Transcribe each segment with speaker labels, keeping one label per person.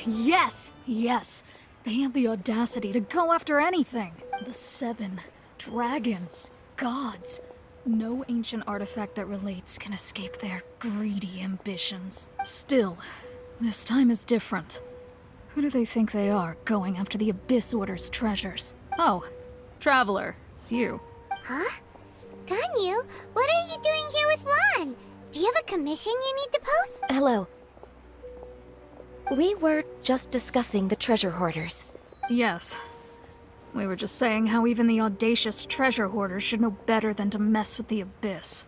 Speaker 1: Yes! Yes! They have the audacity to go after anything! The 7 dragons, gods. No ancient artifact that relates can escape their greedy ambitions. Still, this time is different. Who do they think they are, going after the Abyss Order's treasures? Oh, Traveler, it's you.
Speaker 2: Huh? Ganyu, what are you doing here with Lan? Do you have a commission you need to post?
Speaker 3: Hello. We were just discussing the treasure hoarders.
Speaker 1: Yes. We were just saying how even the audacious treasure hoarders should know better than to mess with the Abyss.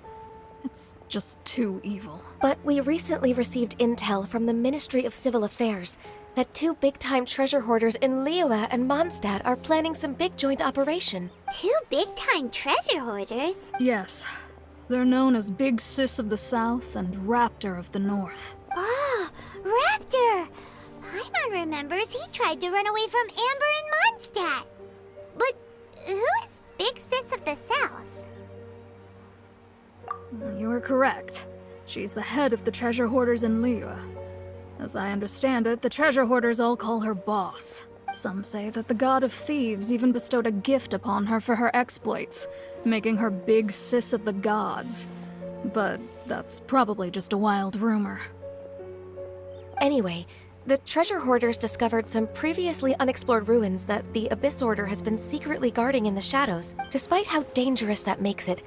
Speaker 1: It's just too evil.
Speaker 3: But we recently received intel from the Ministry of Civil Affairs that 2 big-time treasure hoarders in Liyue and Mondstadt are planning some big joint operation.
Speaker 2: 2 big-time treasure hoarders?
Speaker 1: Yes. They're known as Big Sis of the South and Raptor of the North.
Speaker 2: Oh, Raptor! Paimon remembers he tried to run away from Amber and Mondstadt. But who is Big Sis of the South?
Speaker 1: You are correct. She's the head of the treasure hoarders in Liyue. As I understand it, the treasure hoarders all call her boss. Some say that the god of thieves even bestowed a gift upon her for her exploits, making her Big Sis of the gods. But that's probably just a wild rumor.
Speaker 3: Anyway, the treasure hoarders discovered some previously unexplored ruins that the Abyss Order has been secretly guarding in the shadows. Despite how dangerous that makes it,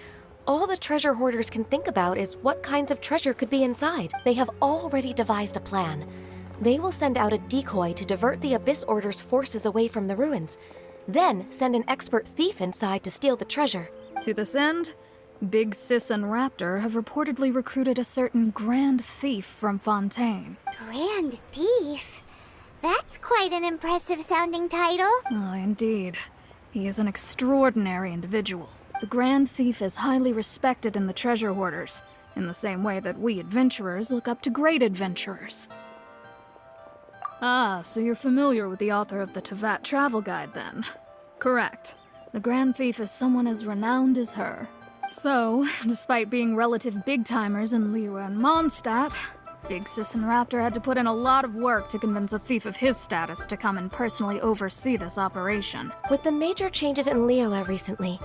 Speaker 3: all the treasure hoarders can think about is what kinds of treasure could be inside. They have already devised a plan. They will send out a decoy to divert the Abyss Order's forces away from the ruins, then send an expert thief inside to steal the treasure.
Speaker 1: To this end, Big Sis and Raptor have reportedly recruited a certain Grand Thief from Fontaine.
Speaker 2: Grand Thief? That's quite an impressive sounding title.
Speaker 1: Oh, indeed. He is an extraordinary individual. The Grand Thief is highly respected in the treasure hoarders, in the same way that we adventurers look up to great adventurers. Ah, so you're familiar with the author of the Tevat Travel Guide, then? Correct. The Grand Thief is someone as renowned as her. So, despite being relative big-timers in Liyue and Mondstadt, Big Sis and Raptor had to put in a lot of work to convince a thief of his status to come and personally oversee this operation.
Speaker 3: With the major changes in Liyue recently,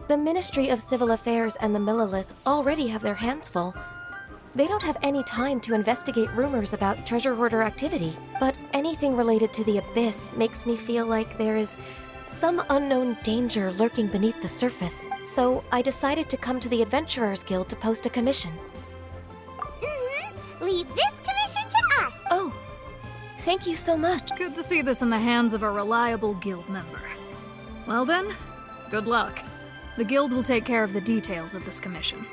Speaker 3: the Ministry of Civil Affairs and the Millelith already have their hands full. They don't have any time to investigate rumors about treasure hoarder activity, but anything related to the Abyss makes me feel like there is some unknown danger lurking beneath the surface. So I decided to come to the Adventurers Guild to post a commission.
Speaker 2: Leave this commission to us.
Speaker 3: Oh, thank you so much.
Speaker 1: Good to see this in the hands of a reliable guild member. Well then, good luck. The guild will take care of the details of this commission.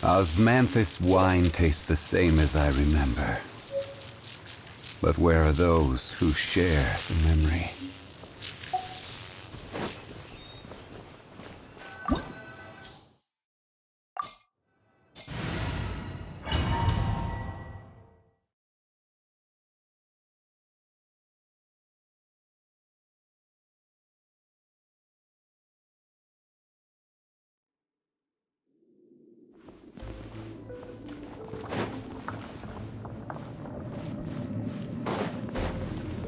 Speaker 4: Osmanthus wine tastes the same as I remember. But where are those who share the memory?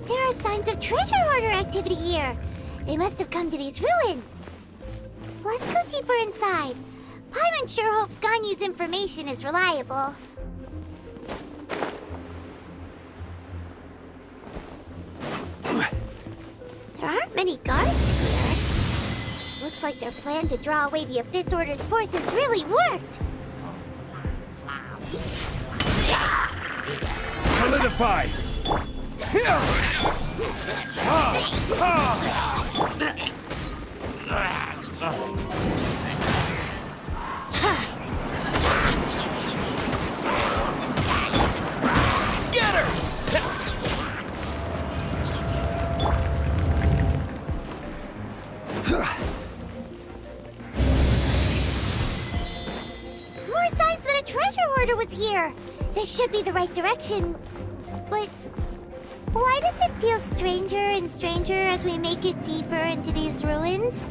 Speaker 2: There are signs of treasure hoarder activity here. They must have come to these ruins. Let's go deeper inside. Paimon sure hopes Ganyu's information is reliable. There aren't many guards here. Looks like their plan to draw away the Abyss Order's forces really worked.
Speaker 5: Solidify! Scatter!
Speaker 2: More signs that a treasure hoarder was here. This should be the right direction. But why does it feel stranger and stranger as we make it deeper into these ruins?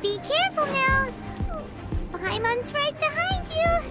Speaker 2: Be careful now. Paimon's right behind you.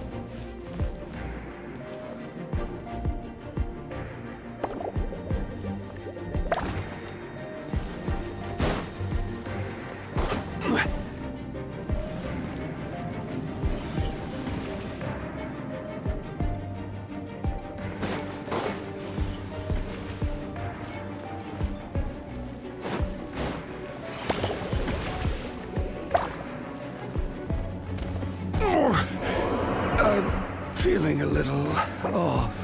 Speaker 4: I'm feeling a little off.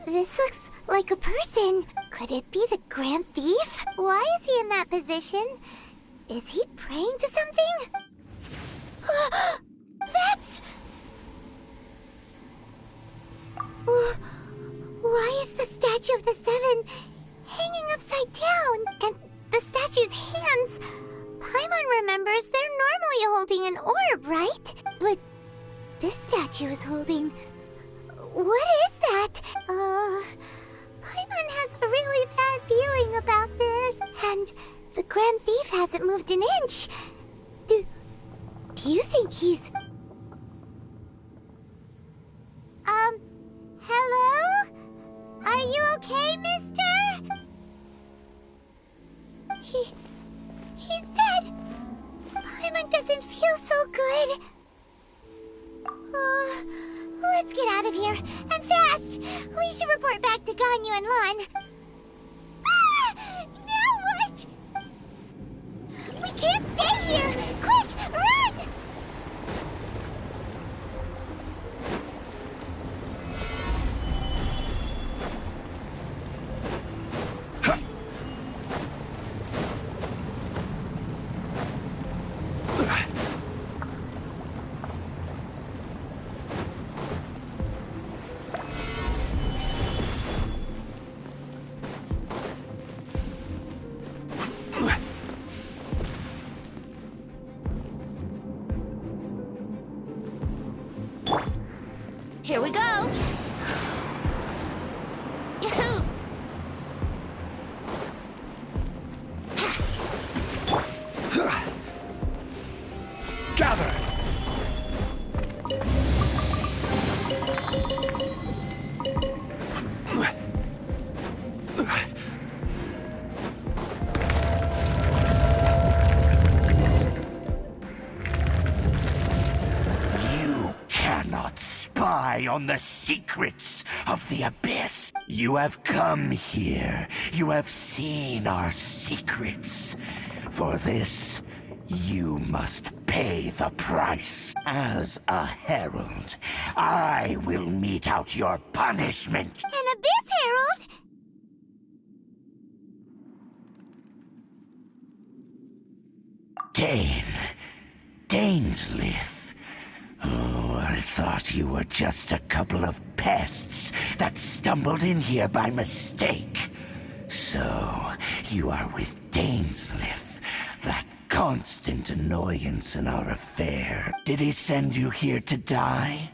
Speaker 2: This looks like a person. Could it be the Grand Thief? Why is he in that position? Is he praying to something? That's... Why is the statue of the Seven hanging upside down? And the statue's hands... Paimon remembers they're normally holding an orb, right? But this statue is holding... What is that? Paimon has a really bad feeling about this. And the Grand Thief hasn't moved an inch. Do you think he's... Hello? Are you okay, mister? He's dead. Paimon doesn't feel so good. Let's get out of here, and fast! We should report back to Ganyu and Lon. Ah! Now what? We can't stay here! Quick, run!
Speaker 3: Here we go! Yahoo!
Speaker 5: Gather! cannot spy on the secrets of the Abyss. You have come here. You have seen our secrets. For this, you must pay the price. As a herald, I will mete out your punishment.
Speaker 2: An Abyss Herald?
Speaker 5: Dainsleif. Oh, I thought you were just a couple of pests that stumbled in here by mistake. So, you are with Dainsleif, that constant annoyance in our affair. Did he send you here to die?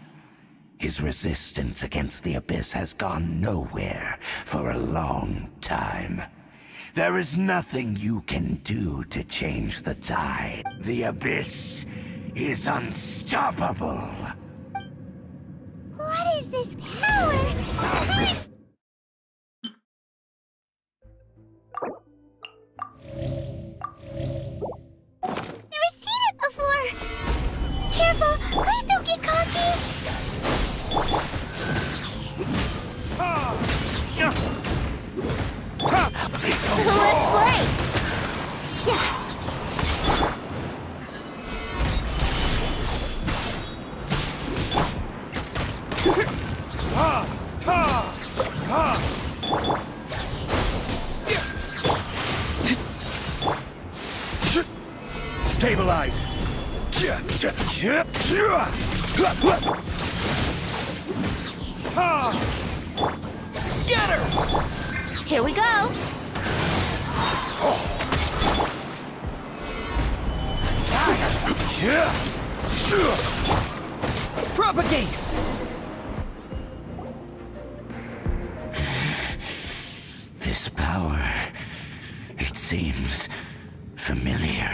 Speaker 5: His resistance against the Abyss has gone nowhere for a long time. There is nothing you can do to change the tide. The Abyss is unstoppable.
Speaker 2: What is this power? Never seen it before. Careful, please don't get cocky. Let's play. Yeah.
Speaker 5: Stabilize.
Speaker 2: Scatter. Here we go.
Speaker 5: Propagate! This power, it seems familiar.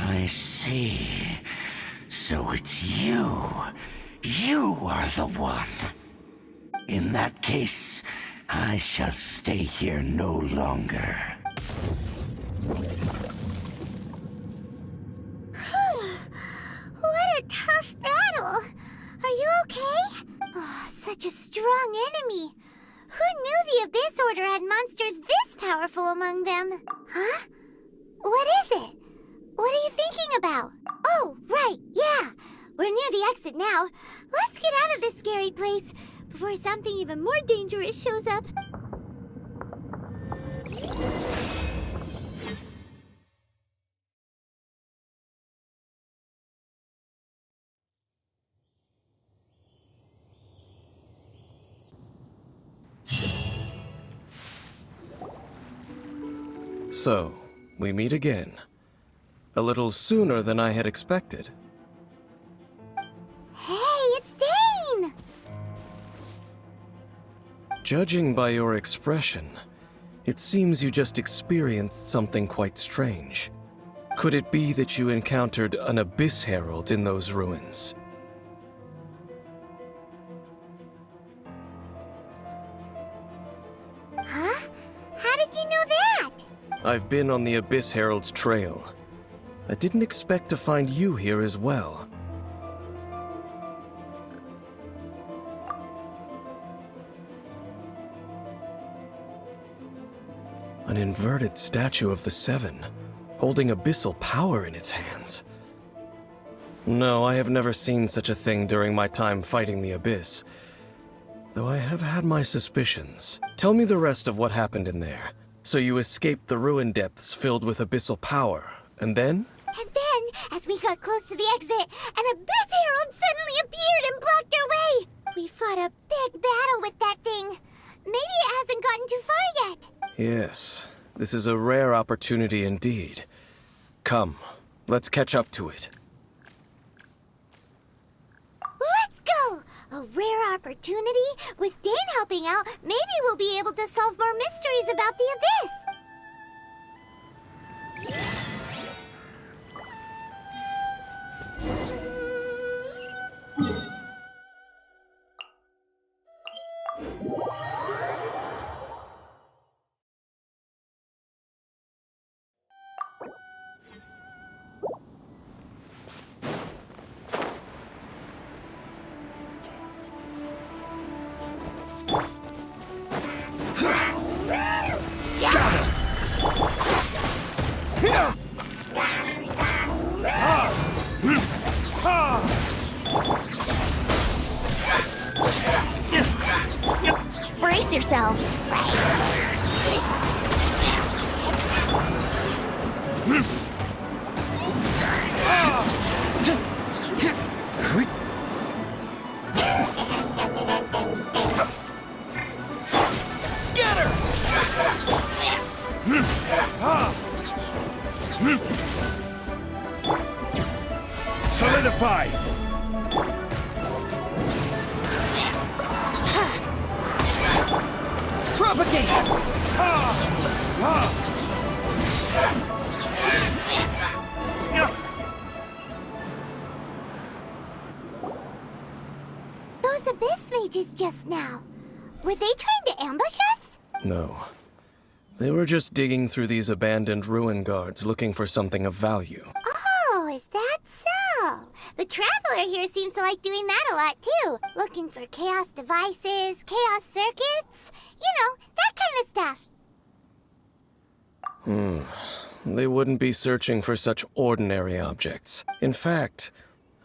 Speaker 5: I see. So it's you. You are the one. In that case, I shall stay here no longer.
Speaker 2: What a tough battle! Are you okay? Oh, such a strong enemy. Who knew the Abyss Order had monsters this powerful among them? Huh? What is it? What are you thinking about? Oh, right, yeah. We're near the exit now. Let's get out of this scary place before something even more dangerous shows up.
Speaker 6: So, we meet again. A little sooner than I had expected.
Speaker 2: Hey, it's Dane!
Speaker 6: Judging by your expression, it seems you just experienced something quite strange. Could it be that you encountered an Abyss Herald in those ruins?
Speaker 2: Huh? How did you know that?
Speaker 6: I've been on the Abyss Herald's trail. I didn't expect to find you here as well. An inverted statue of the Seven, holding abyssal power in its hands. No, I have never seen such a thing during my time fighting the Abyss, though I have had my suspicions. Tell me the rest of what happened in there. So you escaped the ruin depths filled with abyssal power, and then?
Speaker 2: And then, as we got close to the exit, an Abyss Herald suddenly appeared and blocked our way! We fought a big battle with that thing. Maybe it hasn't gotten too far yet.
Speaker 6: Yes, this is a rare opportunity indeed. Come, let's catch up to it.
Speaker 2: Let's go! A rare opportunity? With Dane helping out, maybe we'll be able to solve more mysteries about the Abyss! yourselves.
Speaker 6: Scatter!
Speaker 7: Solidify!
Speaker 6: Propagate!
Speaker 2: Those abyss mages just now. Were they trying to ambush us?
Speaker 6: No. They were just digging through these abandoned ruin guards looking for something of value.
Speaker 2: Oh, is that so? The Traveler here seems to like doing that a lot too. Looking for chaos devices, chaos circuits, you know, that kind of stuff.
Speaker 6: They wouldn't be searching for such ordinary objects. In fact,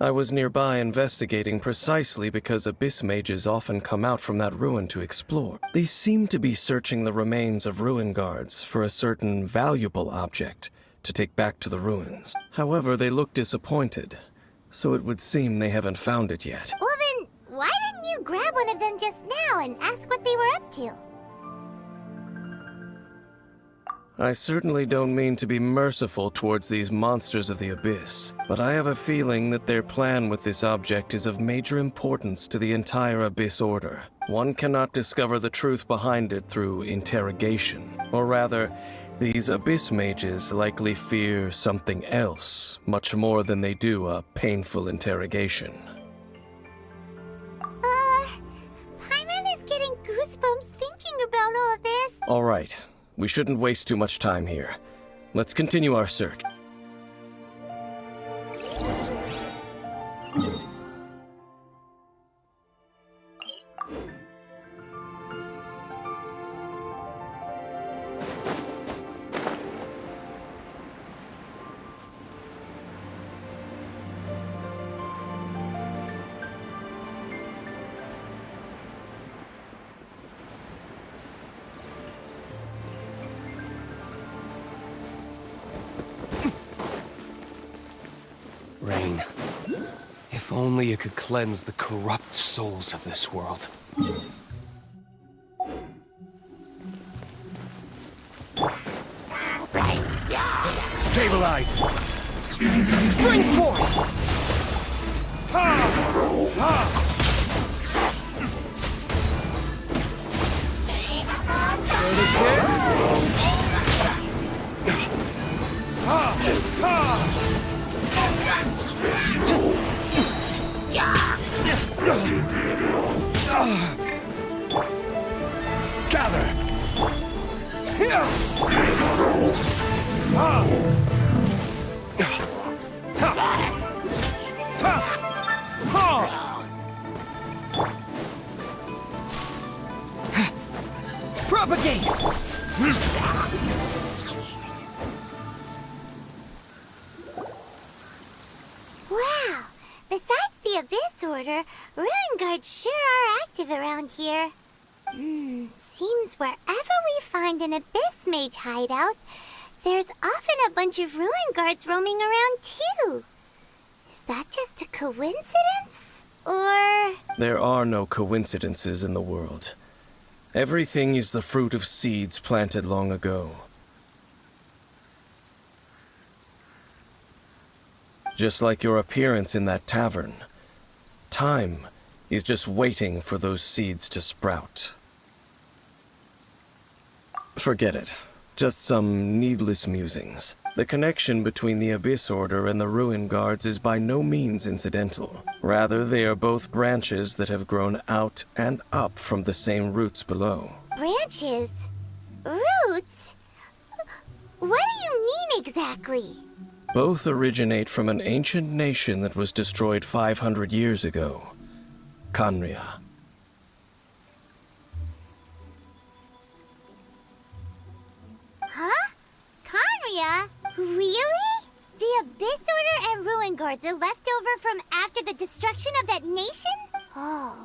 Speaker 6: I was nearby investigating precisely because abyss mages often come out from that ruin to explore. They seem to be searching the remains of ruin guards for a certain valuable object to take back to the ruins. However, they look disappointed, so it would seem they haven't found it yet.
Speaker 2: Well then, why didn't you grab one of them just now and ask what they were up to?
Speaker 6: I certainly don't mean to be merciful towards these monsters of the abyss, but I have a feeling that their plan with this object is of major importance to the entire Abyss Order. One cannot discover the truth behind it through interrogation. Or rather, these abyss mages likely fear something else, much more than they do a painful interrogation.
Speaker 2: Paimon is getting goosebumps thinking about all of this.
Speaker 6: All right. We shouldn't waste too much time here. Let's continue our search.
Speaker 8: Rain. If only you could cleanse the corrupt souls of this world.
Speaker 7: Stabilize!
Speaker 6: Spring forth!
Speaker 7: Gather!
Speaker 6: Propagate!
Speaker 2: Wow! Besides the Abyss Order, Ruin Guards sure are active around here. Seems wherever we find an Abyss Mage hideout, there's often a bunch of Ruin Guards roaming around too. Is that just a coincidence? Or...
Speaker 6: There are no coincidences in the world. Everything is the fruit of seeds planted long ago. Just like your appearance in that tavern, time is just waiting for those seeds to sprout. Forget it. Just some needless musings. The connection between the Abyss Order and the Ruin Guards is by no means incidental. Rather, they are both branches that have grown out and up from the same roots below.
Speaker 2: branches? Roots? What do you mean exactly?
Speaker 6: Both originate from an ancient nation that was destroyed 500 years ago, Khaenri'ah.
Speaker 2: Huh? Khaenri'ah? Really? The Abyss Order and Ruin Guards are left over from after the destruction of that nation? Oh.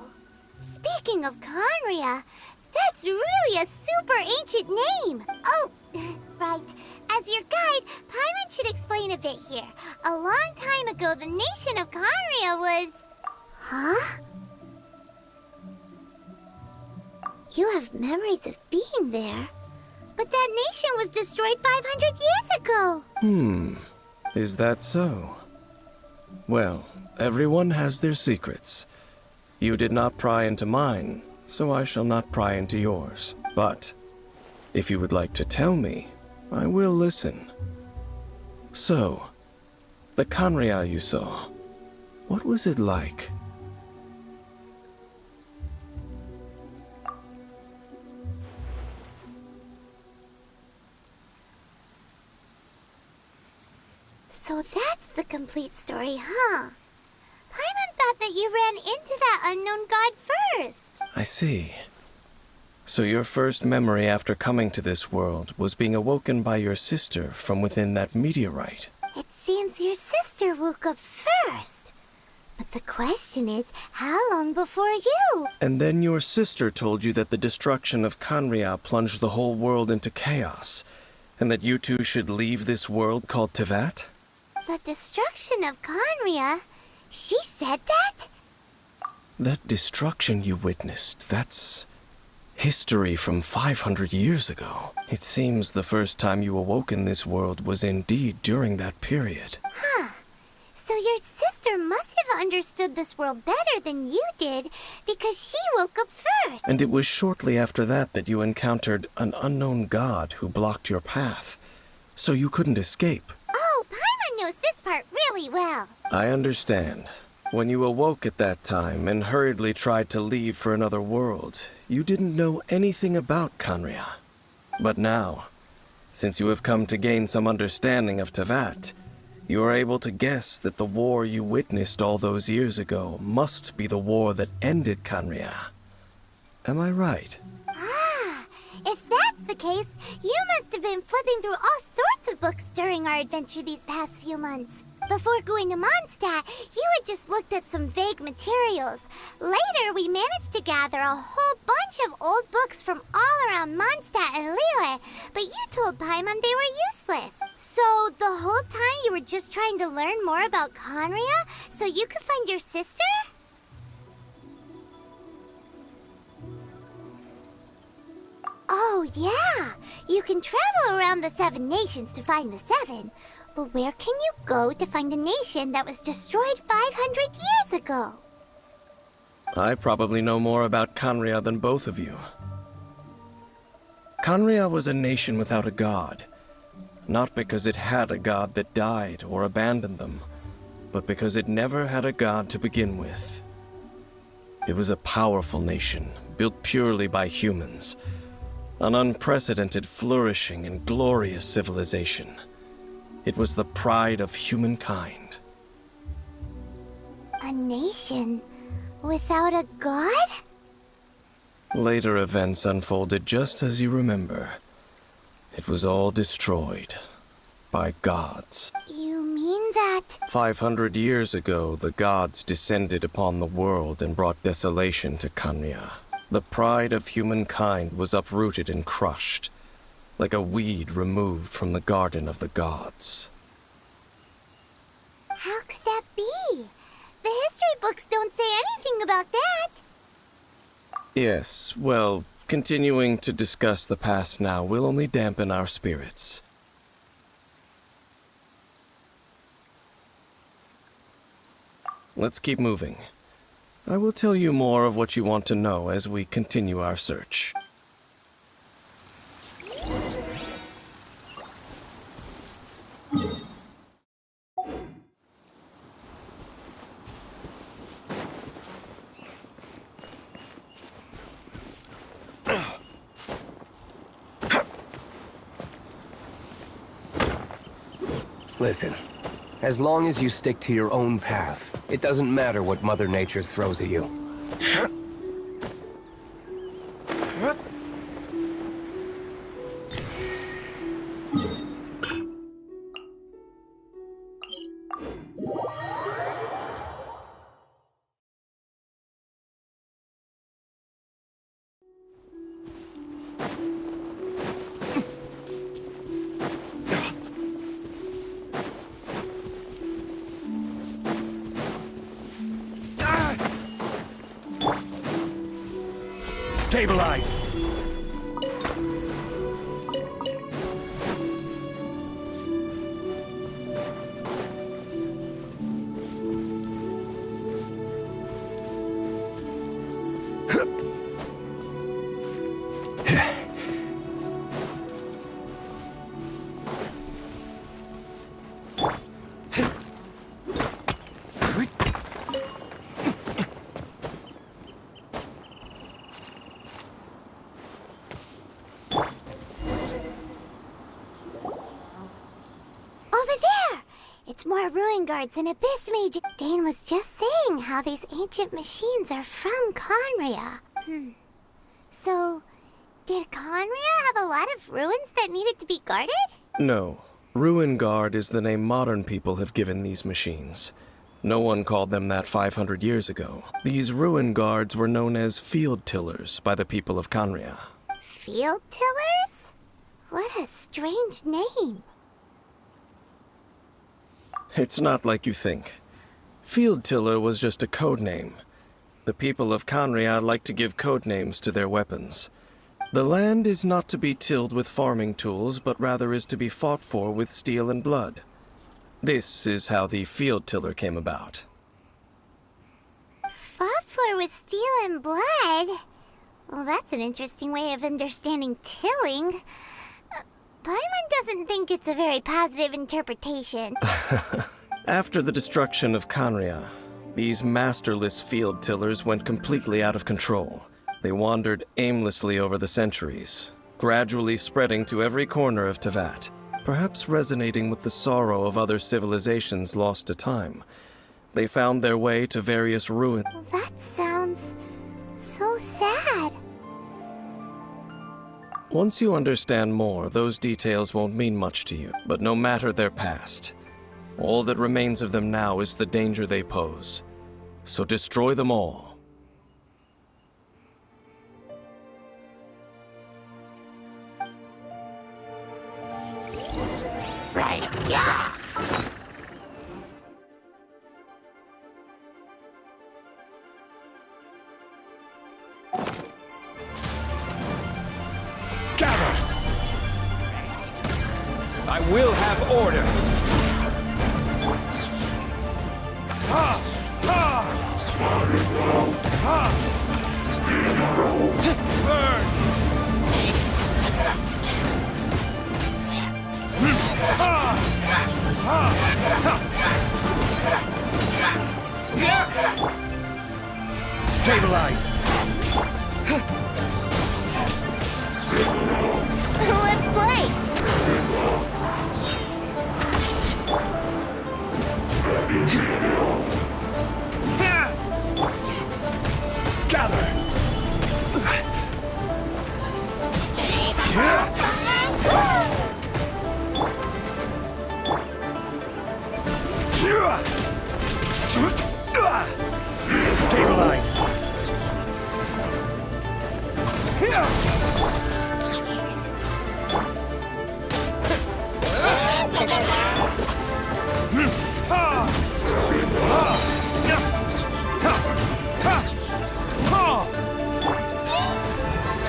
Speaker 2: Speaking of Khaenri'ah, That's really a super ancient name! Oh, right. As your guide, Paimon should explain a bit here. A long time ago, the nation of Conria was... Huh? You have memories of being there. But that nation was destroyed 500 years ago!
Speaker 6: Is that so? Well, everyone has their secrets. You did not pry into mine, so I shall not pry into yours. But, if you would like to tell me, I will listen. So, the Conria you saw, what was it like?
Speaker 2: So that's the complete story, huh? Paimon thought that you ran into that unknown god first.
Speaker 6: I see. So your first memory after coming to this world was being awoken by your sister from within that meteorite.
Speaker 2: It seems your sister woke up first. But the question is, how long before you?
Speaker 6: And then your sister told you that the destruction of Conria plunged the whole world into chaos, and that you two should leave this world called Tevat?
Speaker 2: The destruction of Conria? She said that?
Speaker 6: That destruction you witnessed, that's history from 500 years ago. It seems the first time you awoke in this world was indeed during that period.
Speaker 2: Huh. So your sister must have understood this world better than you did, because she woke up first.
Speaker 6: And it was shortly after that that you encountered an unknown god who blocked your path, so you couldn't escape.
Speaker 2: Oh, Paimon knows this part really well.
Speaker 6: I understand. When you awoke at that time and hurriedly tried to leave for another world, you didn't know anything about Conria. But now, since you have come to gain some understanding of Tevat, you are able to guess that the war you witnessed all those years ago must be the war that ended Conria. Am I right?
Speaker 2: Ah, if that's the case, you must have been flipping through all sorts of books during our adventure these past few months. Before going to Mondstadt, you had just looked at some vague materials. Later, we managed to gather a whole bunch of old books from all around Mondstadt and Liyue, but you told Paimon they were useless. So, the whole time you were just trying to learn more about Conria so you could find your sister? Oh, yeah. You can travel around the 7 nations to find the 7. But where can you go to find a nation that was destroyed 500 years ago?
Speaker 6: I probably know more about Conria than both of you. Conria was a nation without a god. Not because it had a god that died or abandoned them, but because it never had a god to begin with. It was a powerful nation, built purely by humans. An unprecedented, flourishing, and glorious civilization. It was the pride of humankind.
Speaker 2: A nation without a god?
Speaker 6: Later events unfolded just as you remember. It was all destroyed by gods.
Speaker 2: You mean that...
Speaker 6: 500 years ago, the gods descended upon the world and brought desolation to Conria. The pride of humankind was uprooted and crushed, like a weed removed from the garden of the gods.
Speaker 2: How could that be? The history books don't say anything about that.
Speaker 6: Yes, well, continuing to discuss the past now will only dampen our spirits. Let's keep moving. I will tell you more of what you want to know as we continue our search.
Speaker 8: Listen, as long as you stick to your own path, it doesn't matter what Mother Nature throws at you. Stabilize!
Speaker 2: Over there! It's more ruin guards and abyss mage. Dane was just saying how these ancient machines are from Conria. So, did Conria have a lot of ruins that needed to be guarded?
Speaker 6: No. Ruin Guard is the name modern people have given these machines. No one called them that 500 years ago. These Ruin Guards were known as Field Tillers by the people of Conria.
Speaker 2: Field tillers? What a strange name.
Speaker 6: It's not like you think. Field Tiller was just a code name. The people of Conria like to give code names to their weapons. The land is not to be tilled with farming tools, but rather is to be fought for with steel and blood. This is how the Field Tiller came about.
Speaker 2: Fought for with steel and blood? Well, that's an interesting way of understanding tilling. Paimon doesn't think it's a very positive interpretation.
Speaker 6: After the destruction of Conria, these masterless field tillers went completely out of control. They wandered aimlessly over the centuries, gradually spreading to every corner of Teyvat, perhaps resonating with the sorrow of other civilizations lost to time. They found their way to various ruins.
Speaker 2: That sounds so sad.
Speaker 6: Once you understand more, those details won't mean much to you. But no matter their past, all that remains of them now is the danger they pose. So destroy them all.
Speaker 5: Right, yeah!
Speaker 8: Gather! I will have order! Ha! Ha! Ha! Burn! Ha! Ha! Ha! Stabilize!
Speaker 2: Let's play!
Speaker 8: Gather! Stabilize!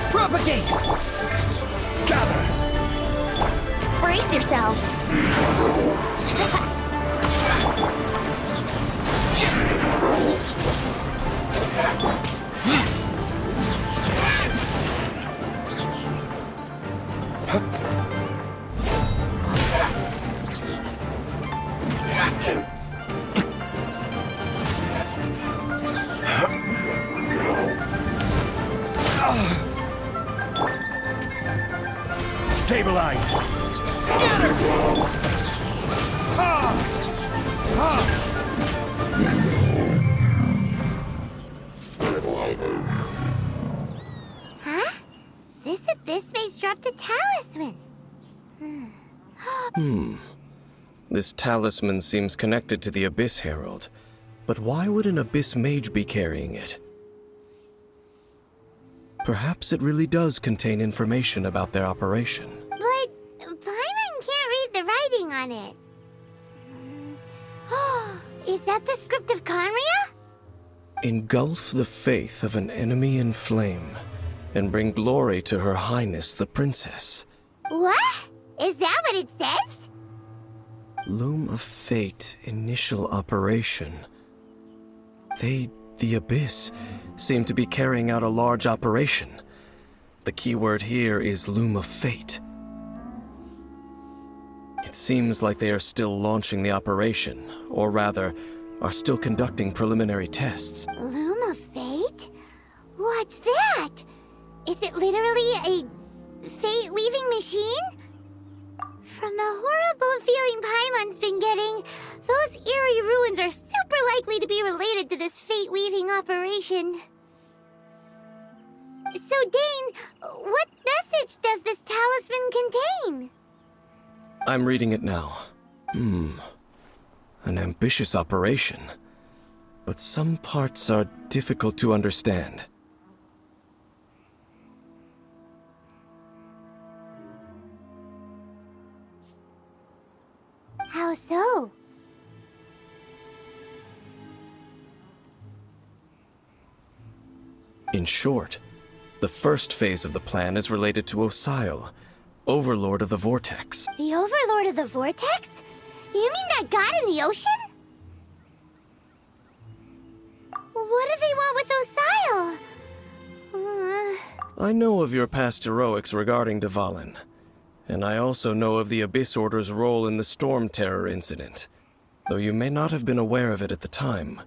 Speaker 7: Propagate!
Speaker 8: Gather!
Speaker 2: Brace yourselves!
Speaker 8: Stabilize!
Speaker 7: Scatter!
Speaker 2: Huh? This abyss mage dropped a talisman.
Speaker 6: This talisman seems connected to the Abyss Herald. But why would an Abyss Mage be carrying it? Perhaps it really does contain information about their operation.
Speaker 2: But Paimon can't read the writing on it. Is that the script of Conria?
Speaker 6: Engulf the faith of an enemy in flame, and bring glory to Her Highness the Princess.
Speaker 2: What? Is that what it says?
Speaker 6: Loom of Fate initial operation. They, the Abyss, seem to be carrying out a large operation. The keyword here is Loom of Fate. It seems like they are still launching the operation, or rather, are still conducting preliminary tests.
Speaker 2: Loom of Fate? What's that? Is it literally a fate-leaving machine? From the horrible feeling Paimon's been getting, those eerie ruins are super likely to be related to this fate-leaving operation. So, Dane, what message does this talisman contain?
Speaker 6: I'm reading it now. An ambitious operation. But some parts are difficult to understand.
Speaker 2: How so?
Speaker 6: In short, the first phase of the plan is related to Osile, Overlord of the Vortex.
Speaker 2: The Overlord of the Vortex? You mean that god in the ocean? What do they want with Osile?
Speaker 6: I know of your past heroics regarding Dvalin, and I also know of the Abyss Order's role in the Storm Terror incident. Though you may not have been aware of it at the time,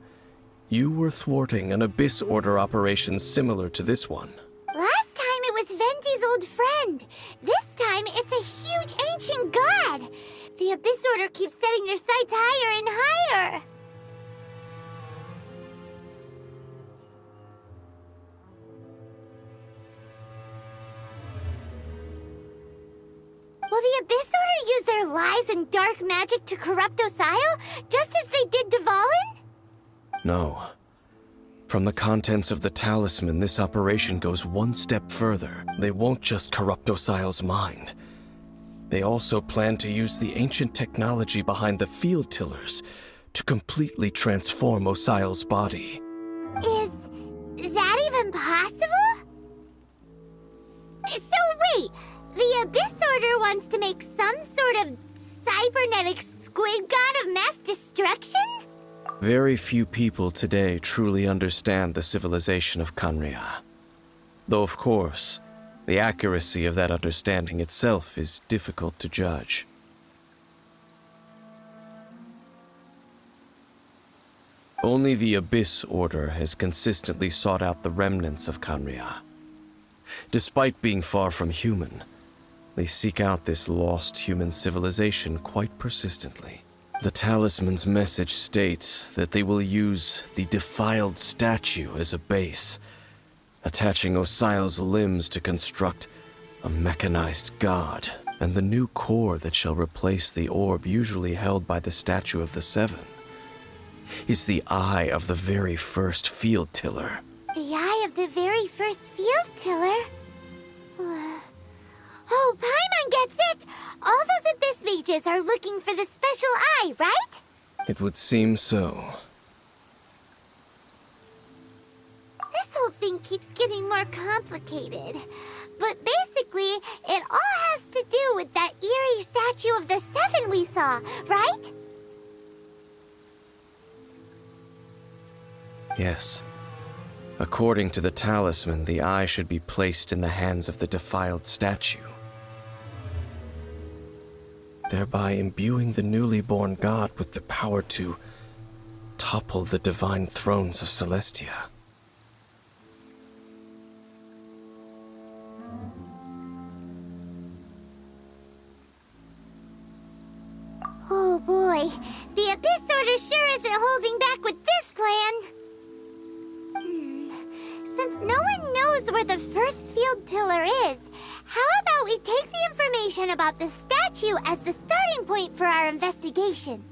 Speaker 6: you were thwarting an Abyss Order operation similar to this one.
Speaker 2: Last time it was Venti's old friend. This time it's a huge ancient god. The Abyss Order keeps setting their sights higher and higher. Will the Abyss Order use their lies and dark magic to corrupt Osile, just as they did Dvalin?
Speaker 6: No. From the contents of the talisman, this operation goes one step further. They won't just corrupt Osile's mind. They also plan to use the ancient technology behind the field tillers to completely transform Osile's body.
Speaker 2: Is that even possible? So wait, the Abyss Order wants to make some sort of cybernetic squid god of mass destruction?
Speaker 6: Very few people today truly understand the civilization of Khaenri'ah. Though, of course, the accuracy of that understanding itself is difficult to judge. Only the Abyss Order has consistently sought out the remnants of Khaenri'ah. Despite being far from human, they seek out this lost human civilization quite persistently. The talisman's message states that they will use the defiled statue as a base, attaching Osile's limbs to construct a mechanized god, and the new core that shall replace the orb usually held by the Statue of the Seven is the eye of the very first field tiller.
Speaker 2: The eye of the very first field tiller? Oh, Paimon gets it! All those Abyss mages are looking for the special eye, right?
Speaker 6: It would seem so.
Speaker 2: This whole thing keeps getting more complicated. But basically, it all has to do with that eerie statue of the Seven we saw, right?
Speaker 6: Yes. According to the talisman, the eye should be placed in the hands of the defiled statue, thereby imbuing the newly born god with the power to topple the divine thrones of Celestia.
Speaker 2: Oh boy, the Abyss Order sure isn't holding back with this plan. Since no one knows where the first field tiller is, how about we take the information about the statue as the starting point for our investigation?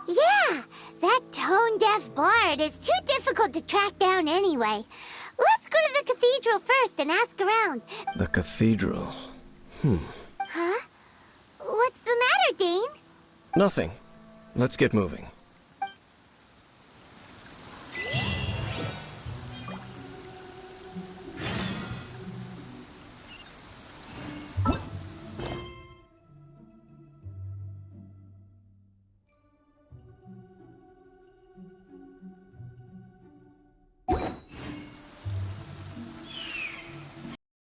Speaker 2: Yeah, that tone-deaf bard is too difficult to track down anyway. Let's go to the cathedral first and ask around.
Speaker 6: The cathedral.
Speaker 2: Huh? What's the matter, Dane?
Speaker 6: Nothing. Let's get moving.